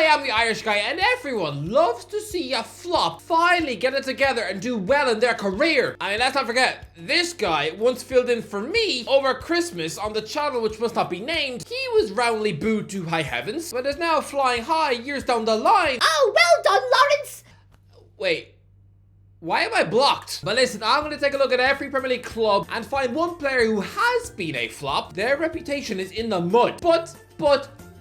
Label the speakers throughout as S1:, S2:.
S1: am the Irish guy, and everyone loves to see a flop finally get it together and do well in their career. I mean, let's not forget, this guy once filled in for me over Christmas on the channel which must not be named. He was roundly booed to high heavens, but is now flying high years down the line.
S2: Oh, well done, Lawrence!
S1: Wait. Why am I blocked? But listen, I'm going to take a look at every Premier League club and find one player who has been a flop. Their reputation is in the mud.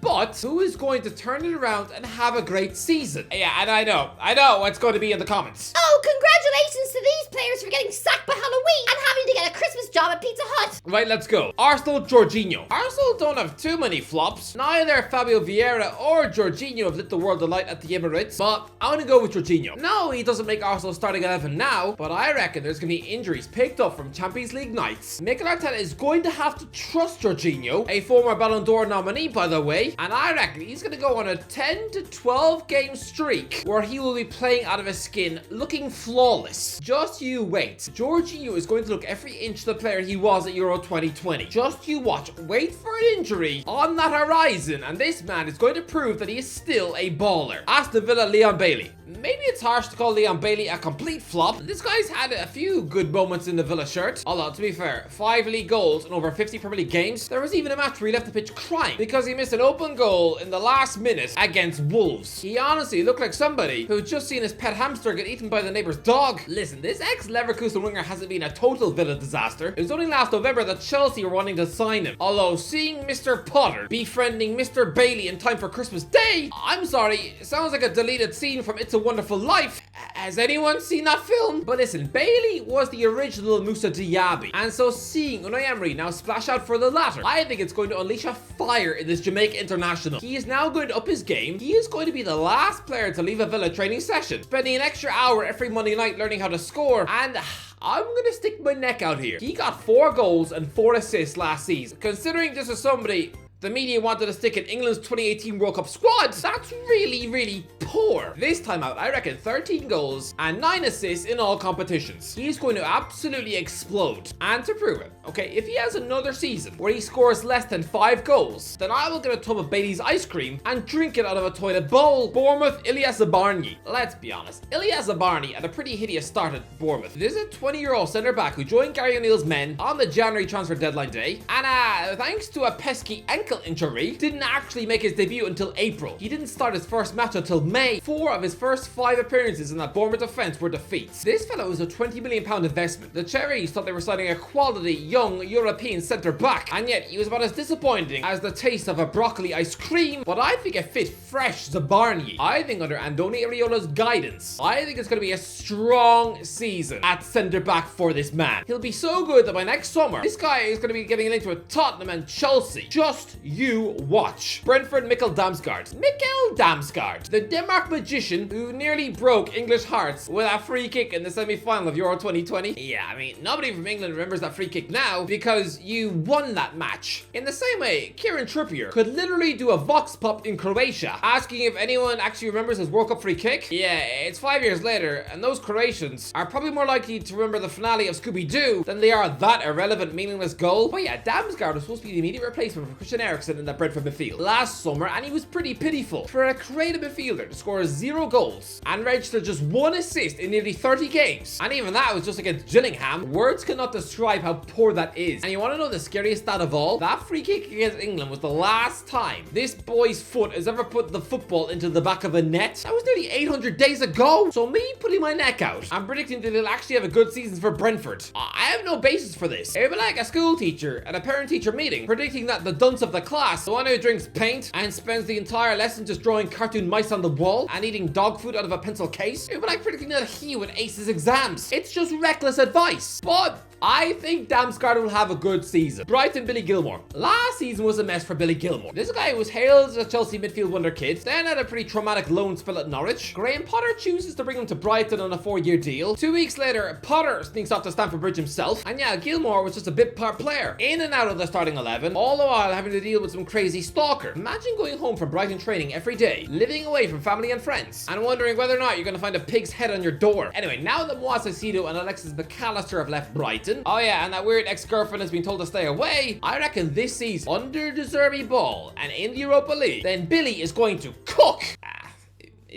S1: But who is going to turn it around and have a great season? Yeah, and I know what's going to be in the comments.
S2: Oh, congratulations to these players for getting sacked by Halloween and having to get a Christmas job at Pizza Hut.
S1: Right, let's go. Arsenal, Jorginho. Arsenal don't have too many flops. Neither Fabio Vieira or Jorginho have lit the world alight at the Emirates, but I'm going to go with Jorginho. No, he doesn't make Arsenal starting 11 now, but I reckon there's going to be injuries picked up from Champions League nights. Mikel Arteta is going to have to trust Jorginho, a former Ballon d'Or nominee, by the way, and I reckon he's going to go on a 10 to 12 game streak where he will be playing out of his skin, looking flawless. Just you wait. Jorginho is going to look every inch the player he was at Euro 2020. Just you watch. Wait for an injury on that horizon, and this man is going to prove that he is still a baller. Aston Villa, Leon Bailey. Maybe it's harsh to call Leon Bailey a complete flop. This guy's had a few good moments in the Villa shirt. Although, to be fair, 5 league goals in over 50 Premier League games. There was even a match where he left the pitch crying because he missed an open goal in the last minute against Wolves. He honestly looked like somebody who'd just seen his pet hamster get eaten by the neighbor's dog. Listen, this ex-Leverkusen winger hasn't been a total Villa disaster. It was only last November that Chelsea were wanting to sign him. Although, seeing Mr. Potter befriending Mr. Bailey in time for Christmas Day, I'm sorry, it sounds like a deleted scene from It's a Wonderful Life. Has anyone seen that film? But listen, Bailey was the original Moussa Diaby, and so seeing Unai Emery now splash out for the latter, I think it's going to unleash a fire in this Jamaica international. He is now going to up his game. He is going to be the last player to leave a Villa training session, spending an extra hour every Monday night learning how to score, and I'm going to stick my neck out here. He got 4 goals and 4 assists last season. Considering this is somebody the media wanted to stick in England's 2018 World Cup squad, that's really poor. This time out, I reckon 13 goals and 9 assists in all competitions. He's going to absolutely explode. And to prove it, okay, if he has another season where he scores less than 5 goals, then I will get a tub of Bailey's ice cream and drink it out of a toilet bowl. Bournemouth, Ilyas Zabarnyi. Let's be honest, Ilyas Zabarnyi had a pretty hideous start at Bournemouth. This is a 20-year-old centre-back who joined Gary O'Neill's men on the January transfer deadline day, and thanks to a pesky ankle injury, didn't actually make his debut until April. He didn't start his first match until May. 4 of his first 5 appearances in that Bournemouth defence were defeats. This fellow was a £20 million investment. The Cherries thought they were signing a quality, young, European centre-back, and yet he was about as disappointing as the taste of a broccoli ice cream, but I think a fit fresh Zabarnyi. I think under Andoni Iraola's guidance, I think it's going to be a strong season at centre-back for this man. He'll be so good that by next summer, this guy is going to be getting linked with Tottenham and Chelsea. Just you watch. Brentford, Mikkel Damsgaard. Mikkel Damsgaard, the Denmark magician who nearly broke English hearts with a free kick in the semi-final of Euro 2020. Yeah, I mean, nobody from England remembers that free kick now because you won that match. In the same way, Kieran Trippier could literally do a vox pop in Croatia, asking if anyone actually remembers his World Cup free kick. Yeah, it's 5 years later, and those Croatians are probably more likely to remember the finale of Scooby-Doo than they are that irrelevant, meaningless goal. But yeah, Damsgaard was supposed to be the immediate replacement for Christian Eriksen in that Brentford midfield last summer, and he was pretty pitiful. For a creative midfielder to score 0 goals and register just 1 assist in nearly 30 games, and even that was just against Gillingham, words cannot describe how poor that is. And you want to know the scariest stat of all? That free kick against England was the last time this boy's foot has ever put the football into the back of a net. That was nearly 800 days ago. So me putting my neck out, I'm predicting that he'll actually have a good season for Brentford. I have no basis for this. It would be like a school teacher at a parent-teacher meeting predicting that the dunce of the class, the one who drinks paint and spends the entire lesson just drawing cartoon mice on the wall and eating dog food out of a pencil case, it would be like predicting that he would ace his exams. It's just reckless advice. But I think Damsgaard will have a good season. Brighton, Billy Gilmore. Last season was a mess for Billy Gilmore. This guy was hailed as a Chelsea midfield wonder kid, then had a pretty traumatic loan spell at Norwich. Graham Potter chooses to bring him to Brighton on a 4-year deal. 2 weeks later, Potter sneaks off to Stamford Bridge himself, and yeah, Gilmore was just a bit part player, in and out of the starting 11, all the while having to deal with some crazy stalker. Imagine going home from Brighton training every day, living away from family and friends, and wondering whether or not you're going to find a pig's head on your door. Anyway, now that Moise Caicedo and Alexis McAllister have left Brighton, oh yeah, and that weird ex-girlfriend has been told to stay away, I reckon this season, under De Zerbi ball and in the Europa League, then Billy is going to cook.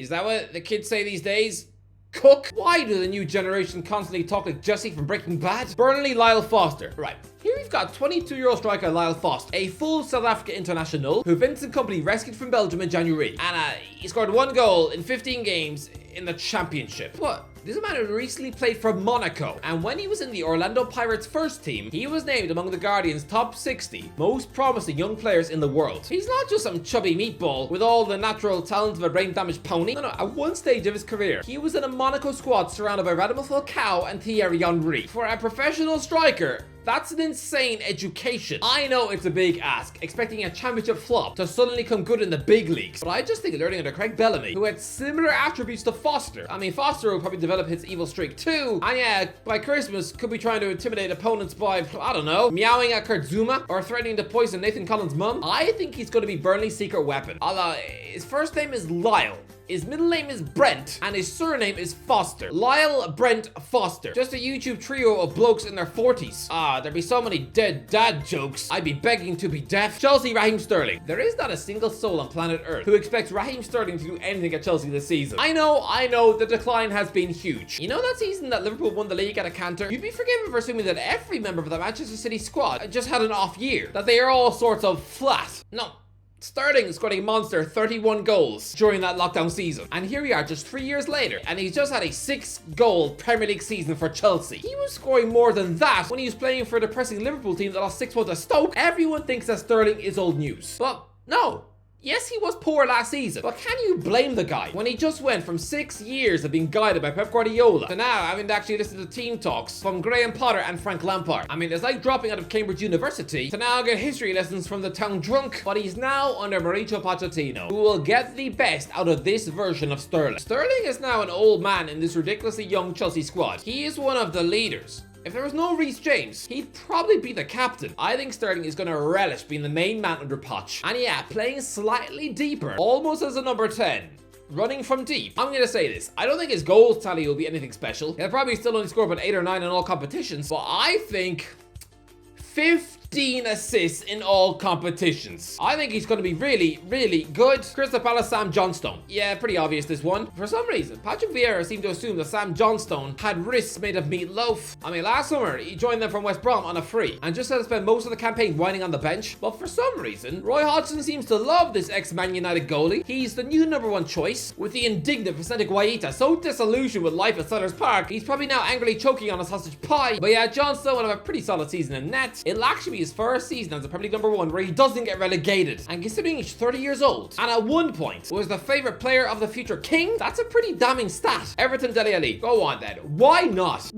S1: Is that what the kids say these days? Cook? Why do the new generation constantly talk like Jesse from Breaking Bad? Burnley Lyle Foster. Right. Here we've got 22-year-old striker Lyle Foster, a full South Africa international who Vincent Kompany rescued from Belgium in January. And he scored 1 goal in 15 games in the championship. What? This man who recently played for Monaco, and when he was in the Orlando Pirates first team, he was named among the Guardian's top 60 most promising young players in the world. He's not just some chubby meatball with all the natural talent of a brain-damaged pony. No, at one stage of his career, he was in a Monaco squad surrounded by Radamel Falcao and Thierry Henry. For a professional striker, that's an insane education. I know it's a big ask, expecting a championship flop to suddenly come good in the big leagues, but I just think learning under Craig Bellamy, who had similar attributes to Foster. I mean, Foster will probably develop his evil streak too, and yeah, by Christmas, could be trying to intimidate opponents by, I don't know, meowing at Kurt Zuma or threatening to poison Nathan Collins' mum. I think he's going to be Burnley's secret weapon. Although, his first name is Lyle. His middle name is Brent, and his surname is Foster. Lyle Brent Foster. Just a YouTube trio of blokes in their 40s. There'd be so many dead dad jokes, I'd be begging to be deaf. Chelsea, Raheem Sterling. There is not a single soul on planet Earth who expects Raheem Sterling to do anything at Chelsea this season. I know, the decline has been huge. You know that season that Liverpool won the league at a canter? You'd be forgiven for assuming that every member of the Manchester City squad just had an off year. That they are all sorts of flat. No. Sterling scored a monster 31 goals during that lockdown season. And here we are just 3 years later, and he's just had a 6-goal Premier League season for Chelsea. He was scoring more than that when he was playing for a depressing Liverpool team that lost 6-1 to Stoke. Everyone thinks that Sterling is old news. But no. Yes, he was poor last season, but can you blame the guy when he just went from 6 years of being guided by Pep Guardiola to now having to actually listen to team talks from Graham Potter and Frank Lampard? I mean, it's like dropping out of Cambridge University to now get history lessons from the town drunk, but he's now under Mauricio Pochettino, who will get the best out of this version of Sterling. Sterling is now an old man in this ridiculously young Chelsea squad. He is one of the leaders. If there was no Reece James, he'd probably be the captain. I think Sterling is going to relish being the main man under Poch. And yeah, playing slightly deeper, almost as a number 10. Running from deep. I'm going to say this. I don't think his goals tally will be anything special. He'll probably still only score about 8 or 9 in all competitions. But I think 15 assists in all competitions. I think he's going to be really, really good. Crystal Palace, Sam Johnstone. Yeah, pretty obvious this one. For some reason, Patrick Vieira seemed to assume that Sam Johnstone had wrists made of meatloaf. I mean, last summer, he joined them from West Brom on a free and just had to spend most of the campaign whining on the bench. But for some reason, Roy Hodgson seems to love this ex-Man United goalie. He's the new #1 choice, with the indignant Vicente Guaita so disillusioned with life at Sellers Park, he's probably now angrily choking on a sausage pie. But yeah, Johnstone will have a pretty solid season in net. It'll actually be his first season as a Premier League #1 where he doesn't get relegated. And considering he's 30 years old, and at one point was the favourite player of the future king, that's a pretty damning stat. Everton Dele Alli. Go on then. Why not?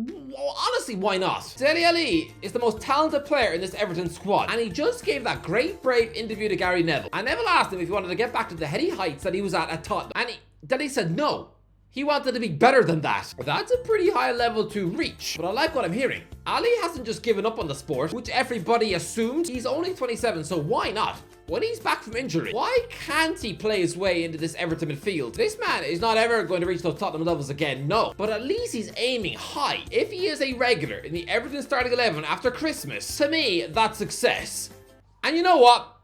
S1: Honestly, why not? Dele Alli is the most talented player in this Everton squad, and he just gave that great brave interview to Gary Neville. And Neville asked him if he wanted to get back to the heady heights that he was at Tottenham, and Dele said no. He wanted to be better than that. That's a pretty high level to reach, but I like what I'm hearing. Ali hasn't just given up on the sport, which everybody assumed. He's only 27, so why not? When he's back from injury, why can't he play his way into this Everton midfield? This man is not ever going to reach those Tottenham levels again, no. But at least he's aiming high. If he is a regular in the Everton starting 11 after Christmas, to me, that's success. And you know what?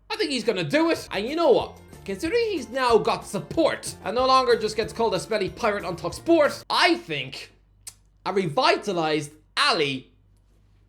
S1: I think he's gonna do it. And you know what? Considering he's now got support and no longer just gets called a smelly pirate on Talk Sport, I think a revitalized Ali,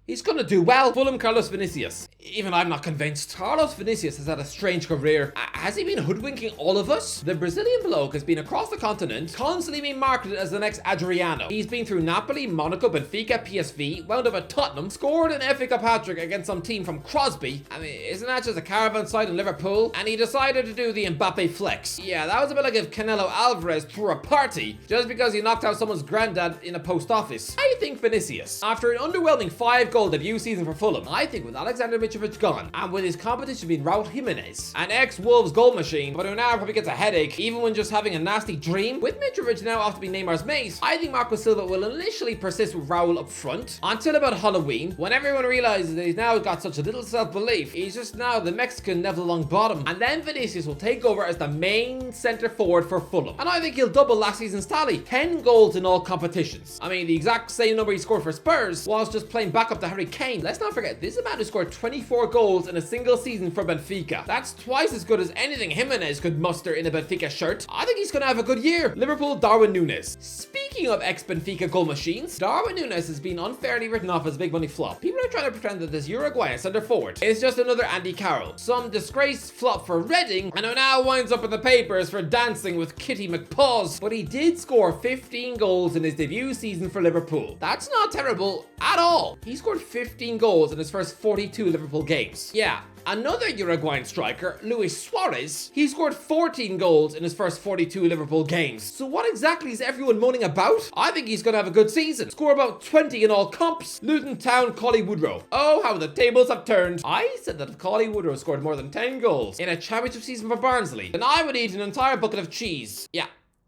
S1: he's gonna do well. Fulham, Carlos Vinicius. Even I'm not convinced. Carlos Vinicius has had a strange career. Has he been hoodwinking all of us? The Brazilian bloke has been across the continent, constantly being marketed as the next Adriano. He's been through Napoli, Monaco, Benfica, PSV, wound up at Tottenham, scored an FA Cup hat-trick against some team from Crosby. I mean, isn't that just a caravan side in Liverpool? And he decided to do the Mbappe flex. Yeah, that was a bit like if Canelo Alvarez threw a party just because he knocked out someone's granddad in a post office. I think Vinicius, after an underwhelming 5-goal debut season for Fulham, I think with Alexander Mitrovic gone, and with his competition being Raul Jimenez, an ex-Wolves goal machine, but who now probably gets a headache even when just having a nasty dream, with Mitrovic now off to be Neymar's mate, I think Marco Silva will initially persist with Raul up front until about Halloween, when everyone realizes that he's now got such a little self-belief. He's just now the Mexican Neville Longbottom, and then Vinicius will take over as the main centre forward for Fulham, and I think he'll double last season's tally, 10 goals in all competitions. I mean, the exact same number he scored for Spurs whilst just playing backup to Harry Kane. Let's not forget, this is a man who scored 24 goals in a single season for Benfica. That's twice as good as anything Jimenez could muster in a Benfica shirt. I think he's going to have a good year. Liverpool, Darwin Nunez. Speaking of ex-Benfica goal machines, Darwin Nunez has been unfairly written off as a big money flop. People are trying to pretend that this Uruguayan centre forward is just another Andy Carroll, some disgraced flop for Reading, and who now winds up in the papers for dancing with Kitty McPaws. But he did score 15 goals in his debut season for Liverpool. That's not terrible at all. He scored 15 goals in his first 42 Liverpool games. Yeah. Another Uruguayan striker, Luis Suarez, he scored 14 goals in his first 42 Liverpool games. So what exactly is everyone moaning about? I think he's going to have a good season. Score about 20 in all comps. Luton Town, Collie Woodrow. Oh, how the tables have turned. I said that if Collie Woodrow scored more than 10 goals in a championship season for Barnsley, then I would eat an entire bucket of cheese. Yeah.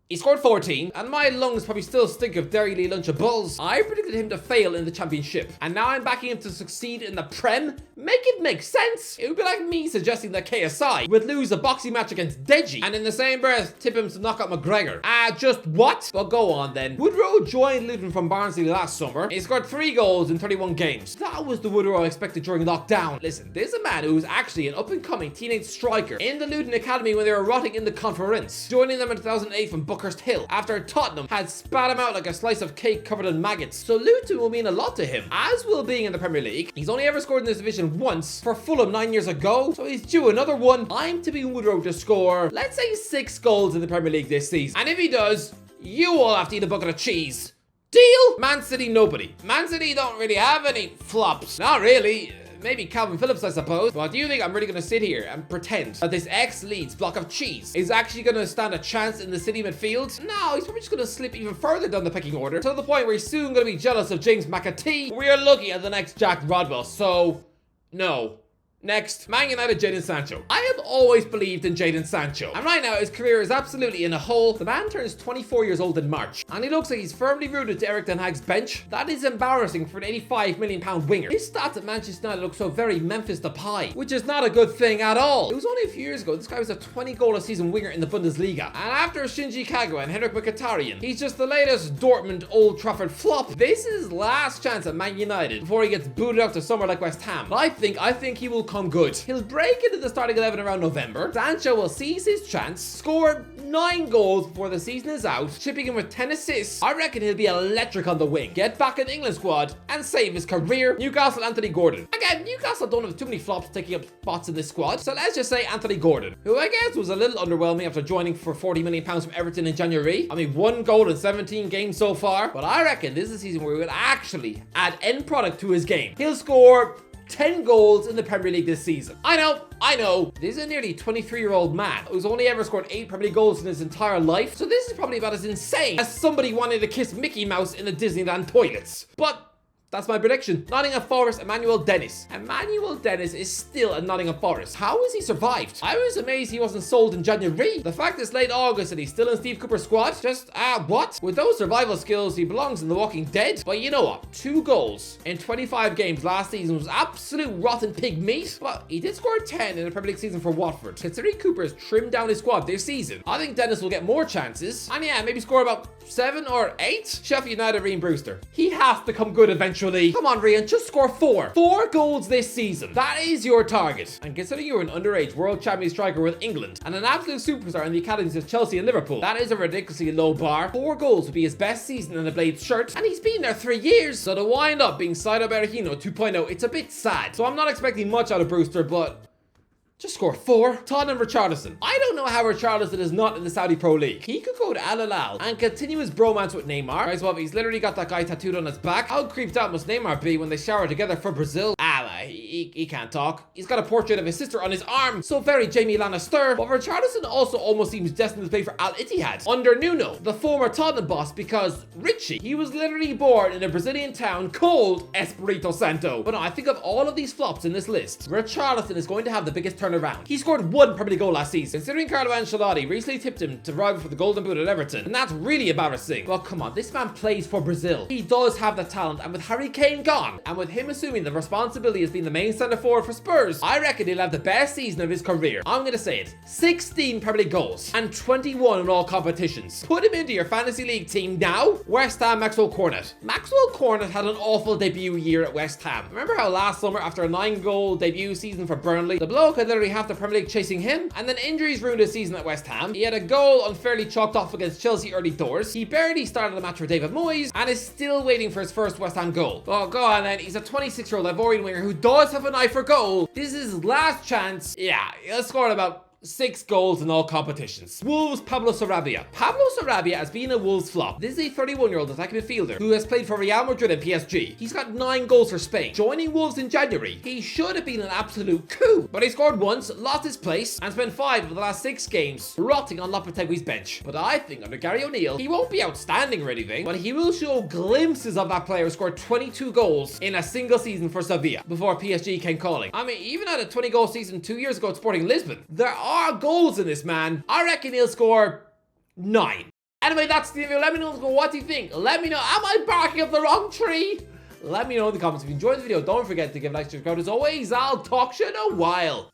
S1: He scored 14, and my lungs probably still stink of Dairy Lee Lunchables. I predicted him to fail in the championship, and now I'm backing him to succeed in the Prem. Make it make sense. It would be like me suggesting that KSI would lose a boxing match against Deji, and in the same breath, tip him to knock out McGregor. Just what? Well, go on then. Woodrow joined Luton from Barnsley last summer. He scored 3 goals in 31 games. That was the Woodrow I expected during lockdown. Listen, this is a man who was actually an up-and-coming teenage striker in the Luton Academy when they were rotting in the conference, joining them in 2008 from Buckhurst Hill after Tottenham had spat him out like a slice of cake covered in maggots. So Luton will mean a lot to him, as will being in the Premier League. He's only ever scored in this division once for Fulham 9 years ago, so he's due another one. I'm tipping Woodrow to score, let's say, 6 goals in the Premier League this season. And if he does, you all have to eat a bucket of cheese. Deal? Man City, nobody. Man City don't really have any flops. Not really. Maybe Calvin Phillips, I suppose. But do you think I'm really going to sit here and pretend that this ex-Leeds block of cheese is actually going to stand a chance in the City midfield? No, he's probably just going to slip even further down the pecking order, to the point where he's soon going to be jealous of James McAtee. We're looking at the next Jack Rodwell, so no. Next, Man United, Jadon Sancho. I have always believed in Jadon Sancho, and right now his career is absolutely in a hole. The man turns 24 years old in March, and he looks like he's firmly rooted to Eric Ten Hag's bench. That is embarrassing for an £85 million winger. His stats at Manchester United look so very Memphis Depay, which is not a good thing at all. It was only a few years ago this guy was a 20-goal-a-season winger in the Bundesliga, and after Shinji Kagawa and Henrik Mkhitaryan, he's just the latest Dortmund Old Trafford flop. This is his last chance at Man United before he gets booted out to somewhere like West Ham. But I think he will come good. He'll break into the starting 11 around November. Sancho will seize his chance, score 9 goals before the season is out, chipping in with 10 assists. I reckon he'll be electric on the wing, get back in the England squad, and save his career. Newcastle, Anthony Gordon. Again, Newcastle don't have too many flops taking up spots in this squad, so let's just say Anthony Gordon, who I guess was a little underwhelming after joining for £40 million from Everton in January. I mean, 1 goal in 17 games so far, but I reckon this is a season where we will actually add end product to his game. He'll score 10 goals in the Premier League this season. I know. This is a nearly 23-year-old man who's only ever scored 8 Premier League goals in his entire life. So this is probably about as insane as somebody wanting to kiss Mickey Mouse in the Disneyland toilets. But that's my prediction. Nottingham Forest, Emmanuel Dennis. Emmanuel Dennis is still at Nottingham Forest. How has he survived? I was amazed he wasn't sold in January. The fact it's late August and he's still in Steve Cooper's squad, just, what? With those survival skills, he belongs in The Walking Dead. But you know what? 2 goals in 25 games last season was absolute rotten pig meat. But he did score 10 in the Premier League season for Watford. Considering Cooper has trimmed down his squad this season, I think Dennis will get more chances. And yeah, maybe score about 7 or 8. Sheffield United, Ryan Brewster. He has to come good eventually. Come on, Ryan, just score 4. 4 goals this season. That is your target. And considering you're an underage world champion striker with England and an absolute superstar in the academies of Chelsea and Liverpool, that is a ridiculously low bar. 4 goals would be his best season in the Blades shirt, and he's been there 3 years. So to wind up being Saido Berahino 2.0, it's a bit sad. So I'm not expecting much out of Brewster, but just score 4. Tottenham, Richarlison. I don't know how Richarlison is not in the Saudi Pro League. He could go to Al Hilal and continue his bromance with Neymar. Guys, well, he's literally got that guy tattooed on his back. How creeped out must Neymar be when they shower together for Brazil? He can't talk. He's got a portrait of his sister on his arm. So very Jamie Lannister. But Richarlison also almost seems destined to play for Al Ittihad under Nuno, the former Tottenham boss, because Richie, he was literally born in a Brazilian town called Espirito Santo. But no, I think of all of these flops in this list, Richarlison is going to have the biggest turnaround. He scored 1 Premier League goal last season. Considering Carlo Ancelotti recently tipped him to rival for the Golden Boot at Everton, and that's really embarrassing. Well, come on, this man plays for Brazil. He does have the talent, and with Harry Kane gone, and with him assuming the responsibility as been the main centre forward for Spurs, I reckon he'll have the best season of his career. I'm going to say it. 16 Premier League goals and 21 in all competitions. Put him into your fantasy league team now. West Ham Maxwell Cornet. Maxwell Cornet had an awful debut year at West Ham. Remember how last summer, after a 9-goal debut season for Burnley, the bloke had literally half the Premier League chasing him, and then injuries ruined his season at West Ham. He had a goal unfairly chalked off against Chelsea early doors. He barely started the match for David Moyes and is still waiting for his first West Ham goal. Oh, go on then. He's a 26-year-old Ivorian winger who does have an eye for goal. This is his last chance. Yeah, he'll score about 6 goals in all competitions. Wolves Pablo Sarabia. Pablo Sarabia has been a Wolves flop. This is a 31-year-old attacking midfielder who has played for Real Madrid and PSG. He's got 9 goals for Spain. Joining Wolves in January, he should have been an absolute coup. But he scored once, lost his place, and spent 5 of the last 6 games rotting on Lopetegui's bench. But I think under Gary O'Neill, he won't be outstanding or anything, but he will show glimpses of that player who scored 22 goals in a single season for Sevilla before PSG came calling. I mean, even at a 20-goal season 2 years ago at Sporting Lisbon, there are goals in this man. I reckon he'll score 9. Anyway, that's the video. Let me know what you think. Let me know. Am I barking up the wrong tree? Let me know in the comments. If you enjoyed the video, don't forget to give a like, subscribe. As always, I'll talk to you in a while.